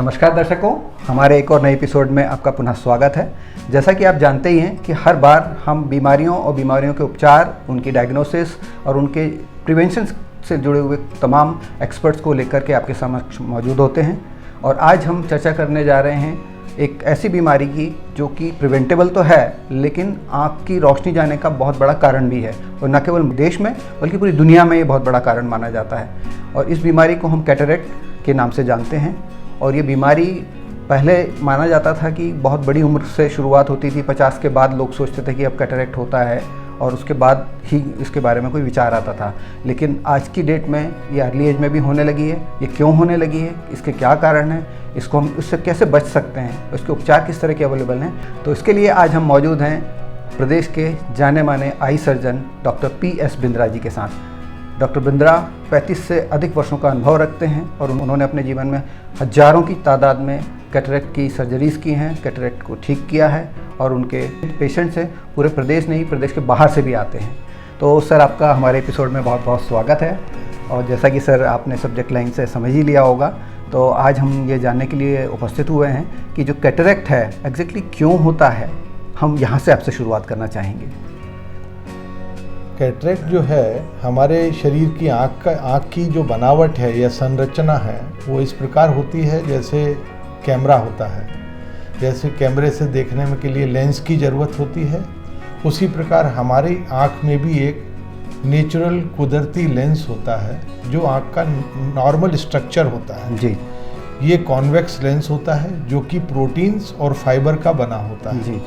नमस्कार दर्शकों, हमारे एक और नए एपिसोड में आपका पुनः स्वागत है। जैसा कि आप जानते ही हैं कि हर बार हम बीमारियों और बीमारियों के उपचार, उनकी डायग्नोसिस और उनके प्रिवेंशन से जुड़े हुए तमाम एक्सपर्ट्स को लेकर के आपके समक्ष मौजूद होते हैं। और आज हम चर्चा करने जा रहे हैं एक ऐसी बीमारी की जो कि प्रिवेंटेबल तो है, लेकिन आँख की रोशनी जाने का बहुत बड़ा कारण भी है, और न केवल देश में बल्कि पूरी दुनिया में ये बहुत बड़ा कारण माना जाता है। और इस बीमारी को हम कैटरेक्ट के नाम से जानते हैं। और ये बीमारी पहले माना जाता था कि बहुत बड़ी उम्र से शुरुआत होती थी, 50 के बाद लोग सोचते थे कि अब कैटरेक्ट होता है, और उसके बाद ही इसके बारे में कोई विचार आता था। लेकिन आज की डेट में ये अर्ली एज में भी होने लगी है। ये क्यों होने लगी है, इसके क्या कारण हैं, इसको हम इससे कैसे बच सकते हैं, इसके उपचार किस तरह के अवेलेबल हैं, तो इसके लिए आज हम मौजूद हैं प्रदेश के जाने माने eye surgeon doctor PS Bindra ji के साथ। डॉक्टर बिंद्रा 35 से अधिक वर्षों का अनुभव रखते हैं और उन्होंने अपने जीवन में हजारों की तादाद में कैटरेक्ट की सर्जरीज़ की हैं, कैटरेक्ट को ठीक किया है, और उनके पेशेंट्स हैं पूरे प्रदेश नहीं, प्रदेश के बाहर से भी आते हैं। तो सर, आपका हमारे एपिसोड में बहुत बहुत स्वागत है। और जैसा कि सर आपने सब्जेक्ट लाइन से समझ ही लिया होगा, तो आज हम ये जानने के लिए उपस्थित हुए हैं कि जो कैटरेक्ट है एग्जैक्टली क्यों होता है। हम यहाँ से आपसे शुरुआत करना चाहेंगे। कैटरेक्ट जो है हमारे शरीर की आँख की जो बनावट है या संरचना है वो इस प्रकार होती है जैसे कैमरा होता है। जैसे कैमरे से देखने में के लिए लेंस की ज़रूरत होती है, उसी प्रकार हमारी आँख में भी एक नेचुरल कुदरती लेंस होता है जो आँख का नॉर्मल स्ट्रक्चर होता है जी। ये कॉन्वेक्स लेंस होता है जो कि प्रोटीन्स और फाइबर का बना होता है जी।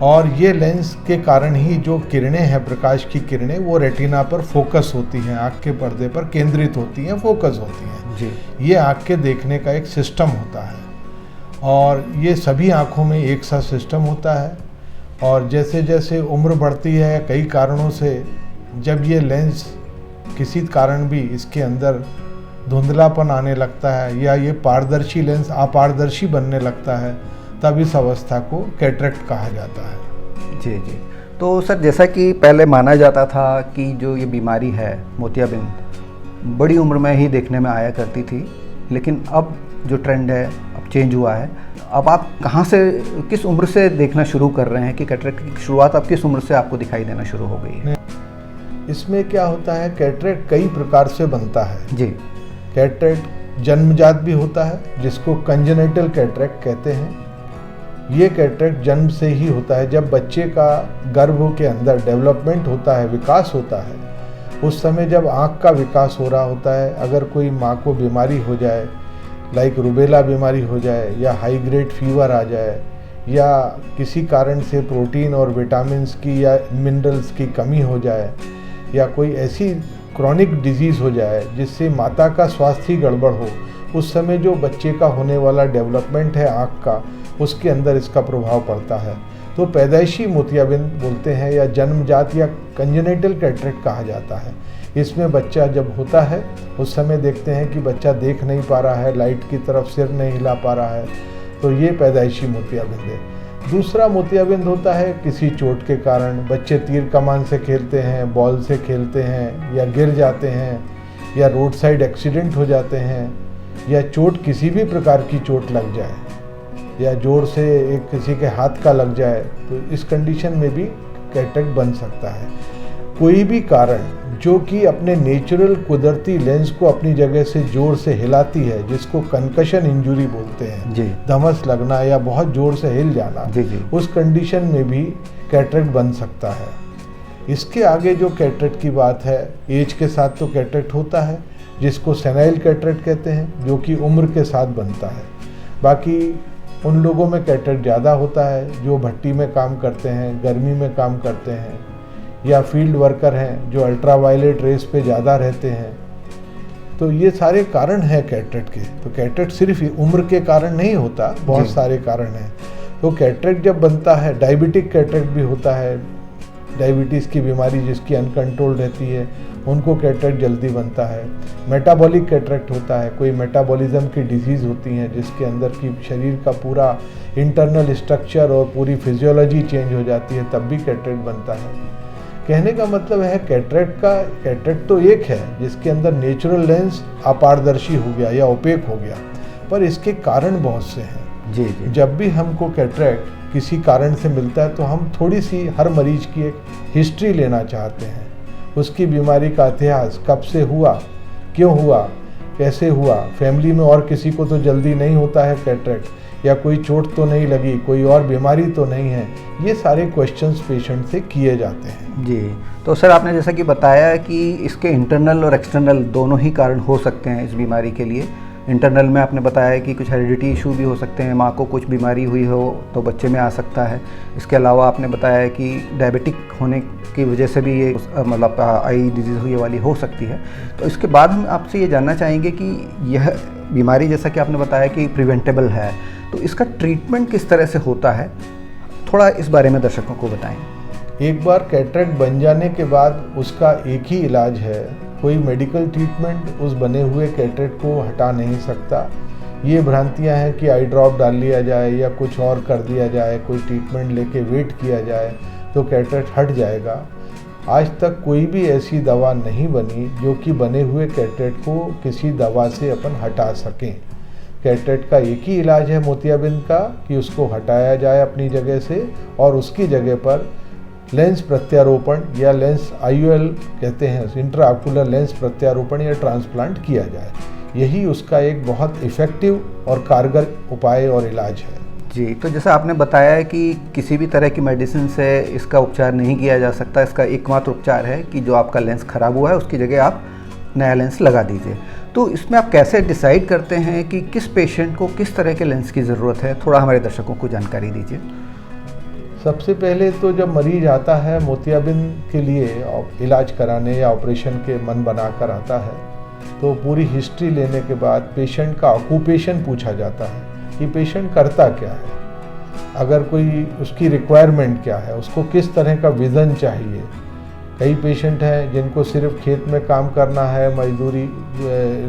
और ये लेंस के कारण ही जो किरणें हैं, प्रकाश की किरणें, वो रेटिना पर फोकस होती हैं, आँख के पर्दे पर केंद्रित होती हैं, फोकस होती हैं जी। ये आँख के देखने का एक सिस्टम होता है, और ये सभी आँखों में एक सा सिस्टम होता है। और जैसे जैसे उम्र बढ़ती है, कई कारणों से जब ये लेंस किसी कारण भी इसके अंदर धुंधलापन आने लगता है या ये पारदर्शी लेंस अपारदर्शी बनने लगता है, तब इस अवस्था को कैटरेक्ट कहा जाता है जी जी। तो सर, जैसा कि पहले माना जाता था कि जो ये बीमारी है मोतियाबिंद बड़ी उम्र में ही देखने में आया करती थी, लेकिन अब जो ट्रेंड है अब चेंज हुआ है। अब आप कहाँ से, किस उम्र से देखना शुरू कर रहे हैं कि कैटरेक्ट की शुरुआत अब किस उम्र से आपको दिखाई देना शुरू हो गई है? इसमें क्या होता है, कैटरेक्ट कई प्रकार से बनता है जी। कैटरेक्ट जन्मजात भी होता है जिसको कंजेनिटल कैटरेक्ट कहते हैं। ये कैटरेक्ट जन्म से ही होता है। जब बच्चे का गर्भ के अंदर डेवलपमेंट होता है, विकास होता है, उस समय जब आँख का विकास हो रहा होता है, अगर कोई माँ को बीमारी हो जाए, लाइक रुबेला बीमारी हो जाए, या हाई ग्रेड फीवर आ जाए, या किसी कारण से प्रोटीन और विटामिन्स की या मिनरल्स की कमी हो जाए, या कोई ऐसी क्रॉनिक डिजीज़ हो जाए जिससे माता का स्वास्थ्य ही गड़बड़ हो, उस समय जो बच्चे का होने वाला डेवलपमेंट है आँख का, उसके अंदर इसका प्रभाव पड़ता है। तो पैदाइशी मोतियाबिंद बोलते हैं, या जन्मजात या कंजेनिटल कैटरेक्ट कहा जाता है। इसमें बच्चा जब होता है उस समय देखते हैं कि बच्चा देख नहीं पा रहा है, लाइट की तरफ सिर नहीं हिला पा रहा है, तो ये पैदाइशी मोतियाबिंद है। दूसरा मोतियाबिंद होता है किसी चोट के कारण, बच्चे तीर कमान से खेलते हैं, बॉल से खेलते हैं, या गिर जाते हैं, या रोड साइड एक्सीडेंट हो जाते हैं, या चोट किसी भी प्रकार की चोट लग जाए, या जोर से एक किसी के हाथ का लग जाए, तो इस कंडीशन में भी कैटरेक्ट बन सकता है। कोई भी कारण जो कि अपने नेचुरल कुदरती लेंस को अपनी जगह से जोर से हिलाती है, जिसको कंकशन इंजरी बोलते हैं जी। धमस लगना या बहुत जोर से हिल जाना जी जी। उस कंडीशन में भी कैटरेक्ट बन सकता है। इसके आगे जो कैटरेक्ट की बात है, एज के साथ तो कैटरेक्ट होता है, जिसको सेनाइल कैटरेक्ट कहते हैं, जो कि उम्र के साथ बनता है। बाकी उन लोगों में कैटरेक्ट ज़्यादा होता है जो भट्टी में काम करते हैं, गर्मी में काम करते हैं, या फील्ड वर्कर हैं जो अल्ट्रावायलेट रेस पे ज़्यादा रहते हैं। तो ये सारे कारण हैं कैटरेक्ट के। तो कैटरेक्ट सिर्फ उम्र के कारण नहीं होता, बहुत सारे कारण हैं। तो कैटरेक्ट जब बनता है, डायबिटिक कैटरेक्ट भी होता है, डायबिटीज़ की बीमारी जिसकी अनकंट्रोल रहती है उनको कैटरेक्ट जल्दी बनता है। मेटाबॉलिक कैटरेक्ट होता है, कोई मेटाबॉलिज्म की डिजीज़ होती हैं जिसके अंदर की शरीर का पूरा इंटरनल स्ट्रक्चर और पूरी फिजियोलॉजी चेंज हो जाती है, तब भी कैटरेक्ट बनता है। कहने का मतलब है कैटरेक्ट तो एक है जिसके अंदर नेचुरल लेंस अपारदर्शी हो गया या ओपेक हो गया, पर इसके कारण बहुत से हैं। जी जी। जब भी हमको कैटरेक्ट किसी कारण से मिलता है तो हम थोड़ी सी हर मरीज की एक हिस्ट्री लेना चाहते हैं, उसकी बीमारी का इतिहास, कब से हुआ, क्यों हुआ, कैसे हुआ, फैमिली में और किसी को तो जल्दी नहीं होता है कैटरेक्ट, या कोई चोट तो नहीं लगी, कोई और बीमारी तो नहीं है। ये सारे क्वेश्चंस पेशेंट से किए जाते हैं। जी, तो सर आपने जैसा कि बताया कि इसके इंटरनल और एक्सटर्नल दोनों ही कारण हो सकते हैं इस बीमारी के लिए। इंटरनल में आपने बताया कि कुछ हेरिडिटी इशू भी हो सकते हैं, माँ को कुछ बीमारी हुई हो तो बच्चे में आ सकता है। इसके अलावा आपने बताया कि डायबिटिक होने की वजह से भी ये मतलब आई डिजीज़ ये वाली हो सकती है। तो इसके बाद हम आपसे ये जानना चाहेंगे कि यह बीमारी जैसा कि आपने बताया कि प्रिवेंटेबल है, तो इसका ट्रीटमेंट किस तरह से होता है, थोड़ा इस बारे में दर्शकों को बताएं। एक बार कैटरेक्ट बन जाने के बाद उसका एक ही इलाज है, कोई मेडिकल ट्रीटमेंट उस बने हुए कैटरेक्ट को हटा नहीं सकता। ये भ्रांतियां हैं कि आई ड्रॉप डाल लिया जाए या कुछ और कर दिया जाए, कोई ट्रीटमेंट लेके वेट किया जाए तो कैटरेक्ट हट जाएगा। आज तक कोई भी ऐसी दवा नहीं बनी जो कि बने हुए कैटरेक्ट को किसी दवा से अपन हटा सकें। कैटरेक्ट का एक ही इलाज है मोतियाबिंद का कि उसको हटाया जाए अपनी जगह से और उसकी जगह पर लेंस प्रत्यारोपण या लेंस IOL कहते हैं, इंट्राऑक्यूलर लेंस प्रत्यारोपण या ट्रांसप्लांट किया जाए। यही उसका एक बहुत इफ़ेक्टिव और कारगर उपाय और इलाज है। जी, तो जैसा आपने बताया कि किसी भी तरह की मेडिसिन से इसका उपचार नहीं किया जा सकता, इसका एकमात्र उपचार है कि जो आपका लेंस ख़राब हुआ है उसकी जगह आप नया लेंस लगा दीजिए। तो इसमें आप कैसे डिसाइड करते हैं कि किस पेशेंट को किस तरह के लेंस की ज़रूरत है, थोड़ा हमारे दर्शकों को जानकारी दीजिए। सबसे पहले तो जब मरीज आता है मोतियाबिंद के लिए इलाज कराने या ऑपरेशन के मन बनाकर आता है, तो पूरी हिस्ट्री लेने के बाद पेशेंट का ऑक्यूपेशन पूछा जाता है कि पेशेंट करता क्या है, अगर कोई उसकी रिक्वायरमेंट क्या है, उसको किस तरह का विज़न चाहिए। कई पेशेंट हैं जिनको सिर्फ खेत में काम करना है, मजदूरी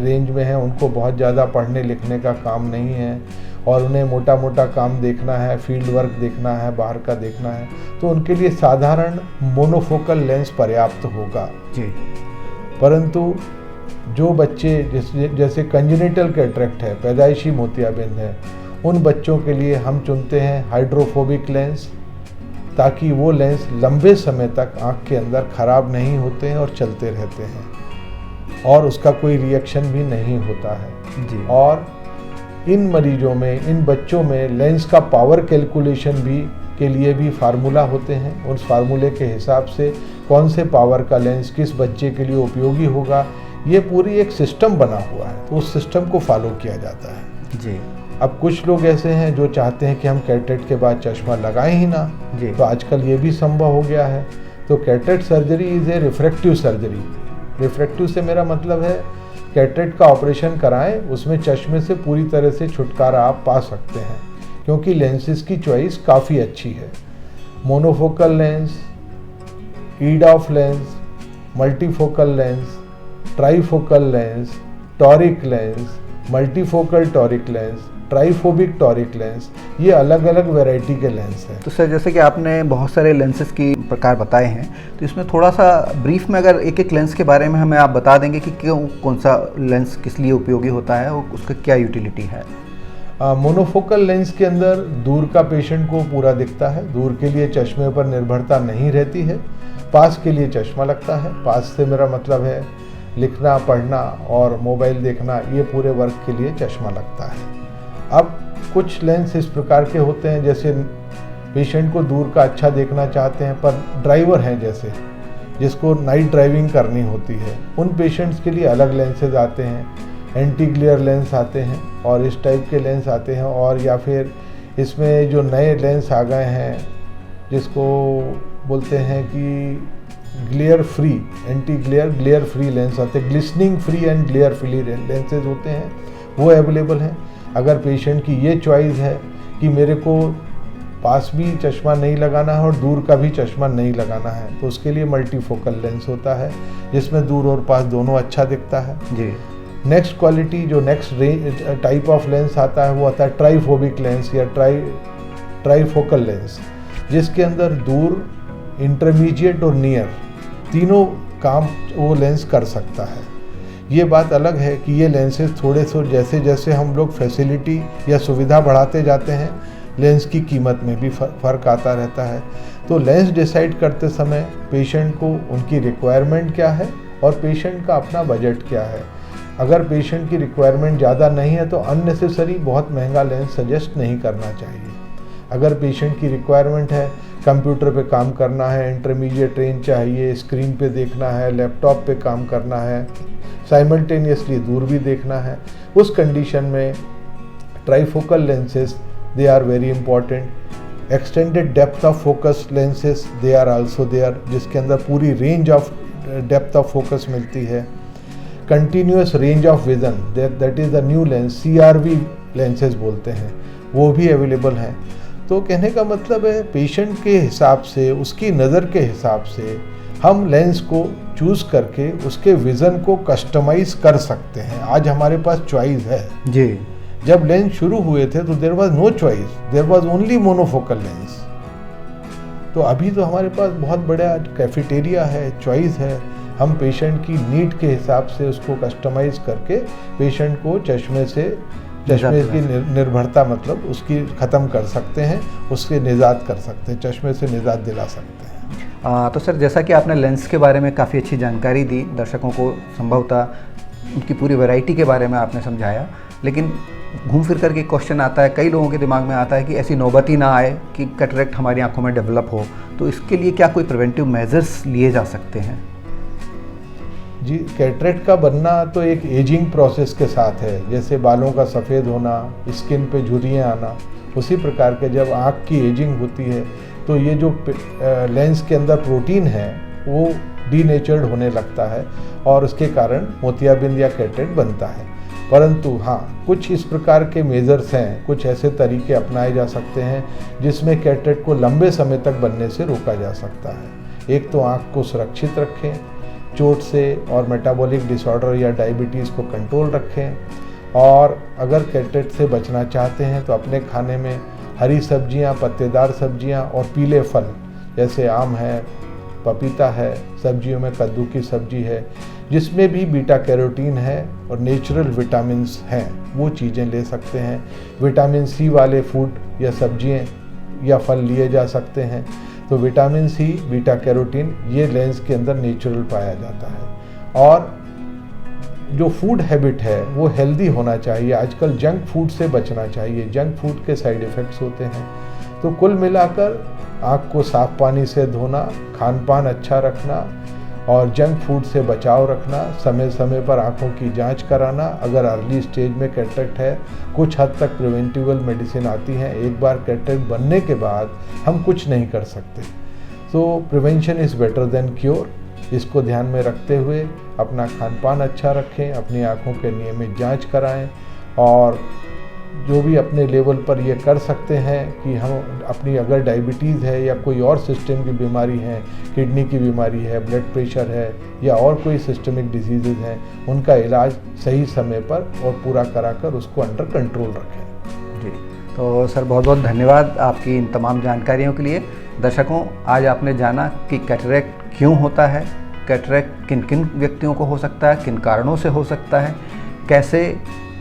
रेंज में है, उनको बहुत ज़्यादा पढ़ने लिखने का काम नहीं है और उन्हें मोटा मोटा काम देखना है, फील्ड वर्क देखना है, बाहर का देखना है, तो उनके लिए साधारण मोनोफोकल लेंस पर्याप्त होगा। जी। परंतु जो बच्चे जैसे कंजेनिटल कैटरेक्ट है, पैदाइशी मोतियाबिंद है, उन बच्चों के लिए हम चुनते हैं हाइड्रोफोबिक लेंस, ताकि वो लेंस लंबे समय तक आँख के अंदर ख़राब नहीं होते हैं और चलते रहते हैं और उसका कोई रिएक्शन भी नहीं होता है। जी। और इन मरीजों में, इन बच्चों में लेंस का पावर कैलकुलेशन भी के लिए भी फार्मूला होते हैं। उस फार्मूले के हिसाब से कौन से पावर का लेंस किस बच्चे के लिए उपयोगी होगा, ये पूरी एक सिस्टम बना हुआ है, तो उस सिस्टम को फॉलो किया जाता है। जी। अब कुछ लोग ऐसे हैं जो चाहते हैं कि हम कैटरेक्ट के बाद चश्मा लगाएं ही ना, तो आजकल ये भी संभव हो गया है। तो cataract surgery is a refractive surgery. Refractive से मेरा मतलब है कैटरेक्ट का ऑपरेशन कराएं, उसमें चश्मे से पूरी तरह से छुटकारा आप पा सकते हैं, क्योंकि लेंसेज की चॉइस काफ़ी अच्छी है। Monofocal lens, EDOF lens, multifocal lens, trifocal lens, toric lens, multifocal toric lens, trifocal toric lens, ये अलग अलग वैरायटी के लेंस हैं। तो सर जैसे कि आपने बहुत सारे लेंसेज की प्रकार बताए हैं, तो इसमें थोड़ा सा ब्रीफ में अगर एक एक लेंस के बारे में हमें आप बता देंगे कि क्यों कौन सा लेंस किस लिए उपयोगी होता है और उसका क्या यूटिलिटी है। मोनोफोकल लेंस के अंदर दूर का पेशेंट को पूरा दिखता है, दूर के लिए चश्मे पर निर्भरता नहीं रहती है, पास के लिए चश्मा लगता है। पास से मेरा मतलब है लिखना, पढ़ना और मोबाइल देखना, ये पूरे वर्क के लिए चश्मा लगता है। अब कुछ लेंस इस प्रकार के होते हैं, जैसे पेशेंट को दूर का अच्छा देखना चाहते हैं पर ड्राइवर हैं जैसे जिसको नाइट ड्राइविंग करनी होती है, उन पेशेंट्स के लिए अलग लेंसेज आते हैं, एंटी ग्लेयर लेंस आते हैं और इस टाइप के लेंस आते हैं। और या फिर इसमें जो नए लेंस आ गए हैं जिसको बोलते हैं कि glare free, anti glare, glare free lens आते हैं, glistening free and glare free lenses होते हैं, वो अवेलेबल हैं। अगर पेशेंट की ये चॉइस है कि मेरे को पास भी चश्मा नहीं लगाना है और दूर का भी चश्मा नहीं लगाना है, तो उसके लिए मल्टीफोकल लेंस होता है जिसमें दूर और पास दोनों अच्छा दिखता है। जी। नेक्स्ट क्वालिटी, जो नेक्स्ट टाइप ऑफ लेंस आता है वो आता है ट्राईफोबिक लेंस या ट्राईफोकल लेंस, जिसके अंदर दूर, इंटरमीडिएट और नियर तीनों काम वो लेंस कर सकता है। ये बात अलग है कि ये लेंसेज थोड़े से जैसे जैसे हम लोग फैसिलिटी या सुविधा बढ़ाते जाते हैं, लेंस की कीमत में भी फ़र्क आता रहता है। तो लेंस डिसाइड करते समय पेशेंट को उनकी रिक्वायरमेंट क्या है और पेशेंट का अपना बजट क्या है। अगर पेशेंट की रिक्वायरमेंट ज़्यादा नहीं है तो अननेसेसरी बहुत महंगा लेंस सजेस्ट नहीं करना चाहिए। अगर पेशेंट की रिक्वायरमेंट है, कंप्यूटर पे काम करना है, इंटरमीडिएट रेंज चाहिए, स्क्रीन पे देखना है, लैपटॉप पे काम करना है, साइमल्टेनियसली दूर भी देखना है, उस कंडीशन में trifocal lenses they are very important. Extended depth of focus lenses they are also there, जिसके अंदर पूरी range of depth of focus मिलती है। Continuous range of vision, that is the new lens, CRV lenses बोलते हैं, वो भी available हैं। तो कहने का मतलब है पेशेंट के हिसाब से, उसकी नज़र के हिसाब से हम लेंस को चूज़ करके उसके विज़न को कस्टमाइज़ कर सकते हैं। आज हमारे पास चॉइस है जी। जब लेंस शुरू हुए थे तो there was no choice, there was only monofocal lens. तो अभी तो हमारे पास बहुत बड़ा कैफेटेरिया है, चॉइस है। हम पेशेंट की नीड के हिसाब से उसको कस्टमाइज़ करके पेशेंट को चश्मे की निर्भरता मतलब उसकी ख़त्म कर सकते हैं, उससे निजात कर सकते हैं, चश्मे से निजात दिला सकते हैं। तो सर, जैसा कि आपने लेंस के बारे में काफ़ी अच्छी जानकारी दी, दर्शकों को संभवतः उनकी पूरी वैरायटी के बारे में आपने समझाया, लेकिन घूम फिर कर के क्वेश्चन आता है, कई लोगों के दिमाग में आता है कि ऐसी नौबत ही ना आए कि कैटरेक्ट हमारी आंखों में डेवलप हो, तो इसके लिए क्या कोई प्रिवेंटिव मेजर्स लिए जा सकते हैं? जी, कैटरेक्ट का बनना तो एक एजिंग प्रोसेस के साथ है। जैसे बालों का सफ़ेद होना, स्किन पे झुर्रियाँ आना, उसी प्रकार के जब आँख की एजिंग होती है तो ये जो लेंस के अंदर प्रोटीन है वो डीनेचर्ड होने लगता है और उसके कारण मोतियाबिंद या कैटरेक्ट बनता है। परंतु हाँ, कुछ इस प्रकार के मेजर्स हैं, कुछ ऐसे तरीके अपनाए जा सकते हैं जिसमें कैटरेक्ट को लंबे समय तक बनने से रोका जा सकता है। एक तो आँख को सुरक्षित रखें, चोट से और मेटाबॉलिक डिसऑर्डर या डायबिटीज़ को कंट्रोल रखें, और अगर कैटरेक्ट से बचना चाहते हैं तो अपने खाने में हरी सब्जियां, पत्तेदार सब्जियां और पीले फल जैसे आम है, पपीता है, सब्जियों में कद्दू की सब्जी है जिसमें भी बीटा कैरोटीन है और नेचुरल विटामिन्स हैं, वो चीज़ें ले सकते हैं। विटामिन C वाले फूड या सब्जियां या फल लिए जा सकते हैं। तो विटामिन C, बीटा कैरोटीन, ये लेंस के अंदर नेचुरल पाया जाता है। और जो फूड हैबिट है वो हेल्दी होना चाहिए। आजकल जंक फूड से बचना चाहिए, जंक फूड के साइड इफ़ेक्ट्स होते हैं। तो कुल मिलाकर आँख को साफ पानी से धोना, खान पान अच्छा रखना और जंक फूड से बचाव रखना, समय समय पर आँखों की जांच कराना। अगर अर्ली स्टेज में कैटरेक्ट है, कुछ हद तक प्रिवेंटिवल मेडिसिन आती हैं, एक बार कैटरेक्ट बनने के बाद हम कुछ नहीं कर सकते। तो prevention is better than cure. इसको ध्यान में रखते हुए अपना खान पान अच्छा रखें, अपनी आँखों के नियमित जांच कराएं और जो भी अपने लेवल पर ये कर सकते हैं कि हम अपनी अगर डायबिटीज़ है या कोई और सिस्टम की बीमारी है, किडनी की बीमारी है, ब्लड प्रेशर है या और कोई सिस्टमिक डिजीज़ हैं, उनका इलाज सही समय पर और पूरा कराकर उसको अंडर कंट्रोल रखें। जी, तो सर बहुत बहुत धन्यवाद आपकी इन तमाम जानकारियों के लिए। दर्शकों, आज आपने जाना कि कैटरेक्ट क्यों होता है, कैटरेक्ट किन किन व्यक्तियों को हो सकता है, किन कारणों से हो सकता है, कैसे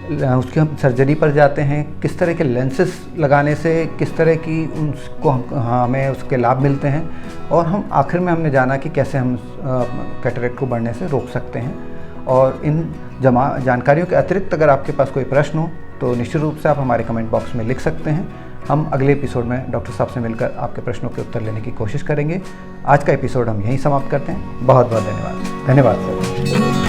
उसकी हम सर्जरी पर जाते हैं, किस तरह के लेंसेस लगाने से किस तरह की उसको हमें उसके लाभ मिलते हैं, और हम आखिर में हमने जाना कि कैसे हम कैटरेक्ट को बढ़ने से रोक सकते हैं। और इन जानकारियों के अतिरिक्त अगर आपके पास कोई प्रश्न हो तो निश्चित रूप से आप हमारे कमेंट बॉक्स में लिख सकते हैं। हम अगले एपिसोड में डॉक्टर साहब से मिलकर आपके प्रश्नों के उत्तर लेने की कोशिश करेंगे। आज का एपिसोड हम यहीं समाप्त करते हैं। बहुत बहुत धन्यवाद। धन्यवाद सर।